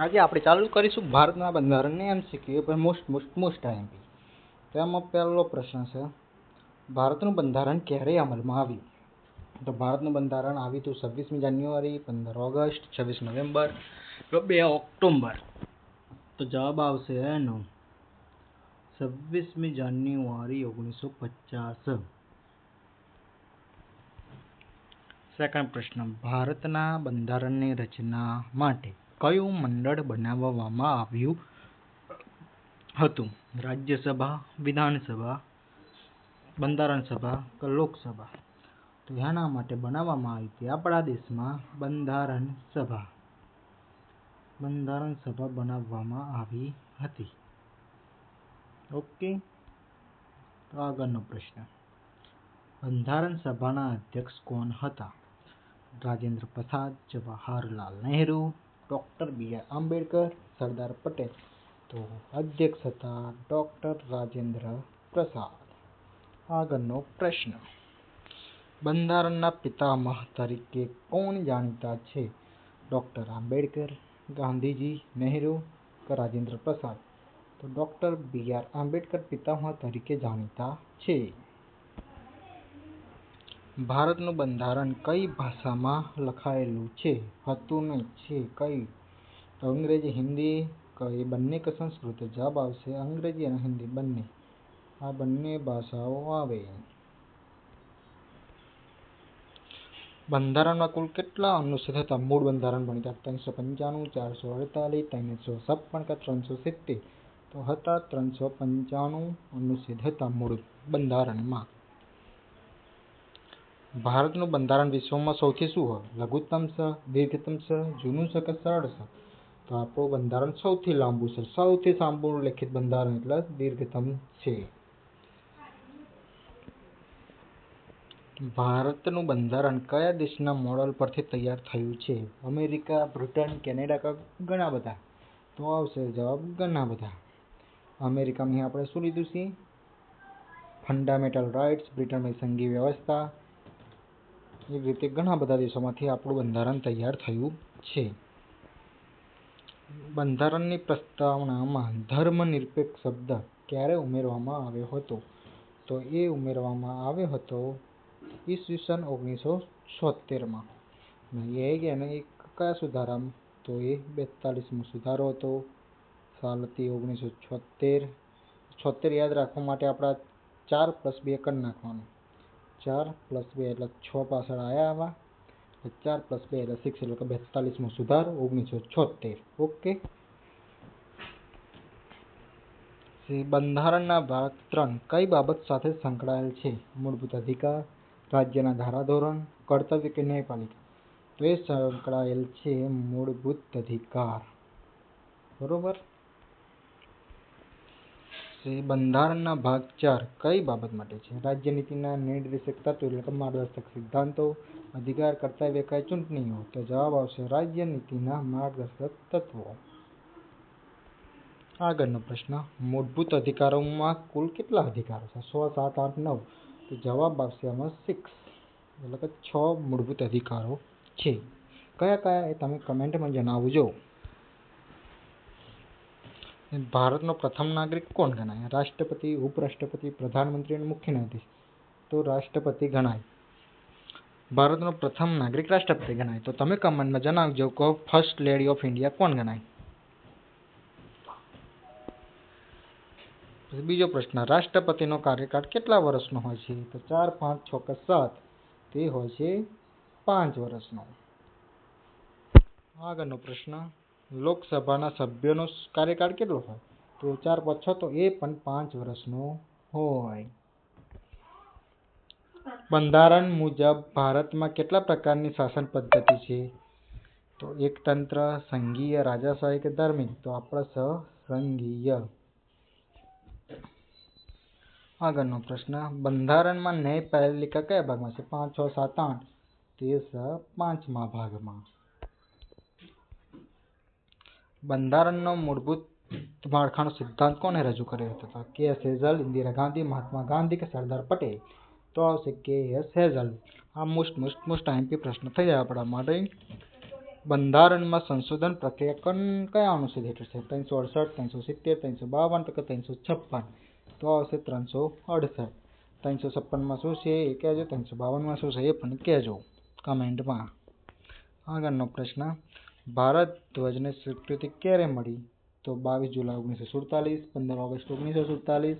આજે આપણે ચાલુ કરીશું ભારતના બંધારણને MCQ પર મોસ્ટ આઈએમપી. તેમાં પહેલો પ્રશ્ન છે, ભારતનું બંધારણ ક્યારે અમલમાં આવ્યું? તો ભારતનું બંધારણ આવ્યું હતું 26મી જાન્યુઆરી, 15 ઓગસ્ટ, 26 નવેમ્બર, 2 ઓક્ટોબર. તો જવાબ આવશે એનો 26મી જાન્યુઆરી 1950. સેકન્ડ પ્રશ્ન, ભારતના બંધારણની રચના માટે કયું મંડળ બનાવવામાં આવ્યું હતું? રાજ્યસભા, વિધાનસભા, બંધારણ સભા કે લોકસભા? તો એના માટે બનાવવામાં આવી હતી આપણા દેશમાં બંધારણ સભા બનાવવામાં આવી હતી. ઓકે. તો આગળનો પ્રશ્ન, બંધારણ સભાના અધ્યક્ષ કોણ હતા? Rajendra Prasad, Jawaharlal Nehru, doctor BR Ambedkar, Sardar Patel? તો અધ્યક્ષ હતા ડૉક્ટર રાજેન્દ્ર પ્રસાદ. આગળનો પ્રશ્ન, બંધારણના પિતામહ તરીકે કોણ જાણીતા છે? ડૉક્ટર આંબેડકર, ગાંધીજી, નહેરુ કે રાજેન્દ્ર પ્રસાદ? તો ડૉક્ટર BR આંબેડકર પિતામહ તરીકે જાણીતા છે. ભારતનું બંધારણ કઈ ભાષામાં લખાયેલું છે? હતું નહીં, છે કઈ? તો અંગ્રેજી, હિન્દી કે એ બંને કે સંસ્કૃત? જવાબ આવશે અંગ્રેજી અને હિન્દી બંને. આ બંને ભાષાઓ આવે. બંધારણમાં કુલ કેટલા અનુચ્છેદ હતા? મૂળ બંધારણ ભણ્યા 395, 448, 356 કે 370? તો હતા 395 અનુચ્છેદ હતા મૂળ બંધારણમાં. ભારતનું બંધારણ વિશ્વમાં સૌથી શું હોય? લઘુત્તમ છે, દીર્ઘતમ છે, જૂનું છે કે સરળ છે? તો આપણું બંધારણ સૌથી લાંબુ છે. સૌથી લાંબુ લેખિત બંધારણ એટલે દીર્ઘતમ છે. ભારતનું બંધારણ કયા દેશના મોડલ પરથી તૈયાર થયું છે? અમેરિકા, બ્રિટન, કેનેડા કે ઘણા બધા? તો આવશે જવાબ ઘણા બધા. અમેરિકામાં આપણે શું લીધું છે? ફંડામેન્ટલ રાઇટ્સ, બ્રિટનમાં સંઘીય વ્યવસ્થા. એ રીતે ઘણા બધા દેશોમાંથી આપણું બંધારણ તૈયાર થયું છે. બંધારણની પ્રસ્તાવનામાં ધર્મનિરપેક્ષ શબ્દ ક્યારે ઉમેરવામાં આવ્યો હતો? તો એ ઉમેરવામાં આવ્યો હતો ઈસવીસન 1976માં. એ કયા સુધારામાં? તો એ 42મો સુધારો હતો. સાલ હતી 1976. 76 યાદ રાખવા માટે આપણા 4+2 કરી નાખવાનું. 4+2 એટલે 6 પાછળ આવ્યા આવા. 4+2 એટલે 6 એટલે કે 42મો સુધારો 1976. ઓકે. બંધારણના ભાગ 3 કઈ બાબત સાથે સંકળાયેલ છે? મૂળભૂત અધિકાર, રાજ્યના ધારાધોરણ, કર્તવ્ય કે ન્યાયપાલિકા? તો એ સંકળાયેલ છે મૂળભૂત અધિકાર. બરોબર. બંધારણના ભાગ 4 કઈ બાબત માટે છે? રાજ્યનીતિના નિર્દેશક તત્વો એટલે કે માર્ગદર્શક સિદ્ધાંતો, અધિકાર, કર્તવ્ય કે ચૂંટણીઓ? તો જવાબ આવશે રાજ્યનીતિના માર્ગદર્શક તત્વો. આગળનો પ્રશ્ન, મૂળભૂત અધિકારોમાં કુલ કેટલા અધિકારો છે? 6, 7, 8, 9? તો જવાબ આવશે આમાં 6 એટલે કે 6 મૂળભૂત અધિકારો છે. કયા કયા એ તમે કમેન્ટમાં જણાવજો. ભારતનો પ્રથમ નાગરિક કોણ ગણાય? રાષ્ટ્રપતિ, ઉપરાષ્ટ્રપતિ, પ્રધાનમંત્રી અને મુખ્ય ન્યાયાધીશ? તો રાષ્ટ્રપતિ ગણાય. ભારતનો પ્રથમ નાગરિક રાષ્ટ્રપતિ ગણાય. તો તમે કમેન્ટમાં જણાવજો કે ફર્સ્ટ લેડી ઓફ ઇન્ડિયા કોણ ગણાય. બીજો પ્રશ્ન, રાષ્ટ્રપતિનો કાર્યકાળ કેટલા વર્ષનો હોય છે? તો 4, 5, 6 કે 7? તે હોય છે 5 વર્ષનો. આગળનો પ્રશ્ન, લોકસભાના સભ્યોનો કાર્યકાળ કેટલો હોય? તો 4, 5, 6? તો એ પણ 5 વર્ષનો હોય. બંધારણ મુજબ ભારતમાં કેટલા પ્રકારની શાસન પદ્ધતિ છે? તો એકતંત્ર, સંઘીય, રાજાશાહી કે ધાર્મિક? તો આપણે સંઘીય. આગળનો પ્રશ્ન, બંધારણમાં ન્યાયપાલિકા કયા ભાગમાં છે? 5, 6, 7, 8? તે છે 5મા ભાગમાં. બંધારણનો મૂળભૂત માળખાનો સિદ્ધાંત કોને રજૂ કર્યો હતો? KS હેઝલ, ઇન્દિરા ગાંધી, મહાત્મા ગાંધી કે સરદાર પટેલ? તો આવશે KS હેઝલ. આ મોસ્ટ આઈએમપી પ્રશ્ન થઈ જાય આપણા માટે. બંધારણમાં સંશોધન પ્રક્રિયા કયા અનુચ્છેદ હેઠળ છે? 368, 370, 352 કે 356? તો આવશે 368. 356માં શું છે એ કહેજો, 352માં શું છે એ પણ કહેજો કમેન્ટમાં. આગળનો પ્રશ્ન, ભારત ધ્વજને સ્વીકૃતિ ક્યારે મળી? તો 22 જુલાઈ 1947, 15 ઓગસ્ટ 1947,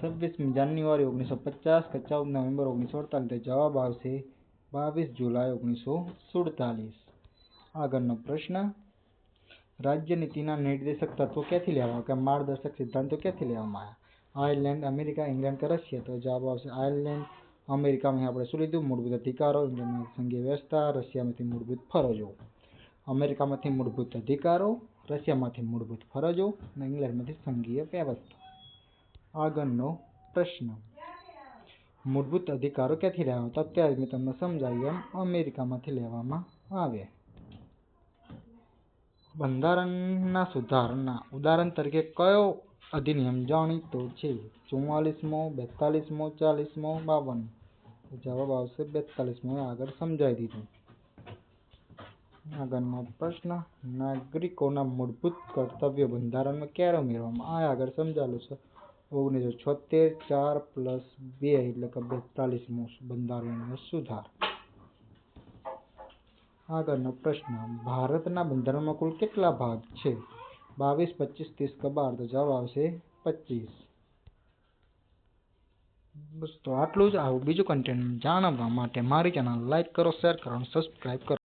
26 જાન્યુઆરી 1950 કે 14 નવેમ્બર 1948? તો જવાબ આવશે 22 જુલાઈ 1947. આગળનો પ્રશ્ન, રાજ્ય નીતિના નિર્દેશક તત્વો ક્યાંથી લેવામાં આવ્યા? કે માર્ગદર્શક સિદ્ધાંતો ક્યાંથી લેવામાં આવ્યા? આયર્લેન્ડ, અમેરિકા, ઇંગ્લેન્ડ કે રશિયા? તો જવાબ આવશે આયર્લેન્ડ. અમેરિકામાં આપણે શું લીધું? મૂળભૂત અધિકારો. ઇંગ્લેન્ડમાં સંઘીય વ્યવસ્થા. રશિયામાંથી મૂળભૂત ફરજો. અમેરિકામાંથી મૂળભૂત અધિકારો, રશિયામાંથી મૂળભૂત ફરજો અને ઇંગ્લેન્ડમાંથી સંઘીય વ્યવસ્થા. આગળનો પ્રશ્ન, મૂળભૂત અધિકારો ક્યાંથી લેવામાં આવતા? અત્યારે મેં તમને સમજાવ્યું એમ અમેરિકામાંથી લેવામાં આવે. બંધારણના સુધારના ઉદાહરણ તરીકે કયો અધિનિયમ જાણીતો છે? 44મો, 42મો, 40મો, 52? જવાબ આવશે 42મો. આગળ સમજાવી દીધું. આગળનો પ્રશ્ન, નાગરિકોના મૂળભૂત કર્તવ્યો બંધારણમાં ક્યારે ઉમેરવામાં આવ્યા? આગળ સમજાવેલું છે. 1976, 4+2 એટલે કે 42મો બંધારણીય સુધાર. આગળનો પ્રશ્ન, ભારતના બંધારણમાં કુલ કેટલા ભાગ છે? 22, 25, 30 કે 12? તો જવાબ આવશે 25. બસ તો આટલું જ. આવું બીજું કન્ટેન્ટ જાણવા માટે મારી ચેનલ લાઈક કરો, શેર કરો અને સબસ્ક્રાઈબ કરો.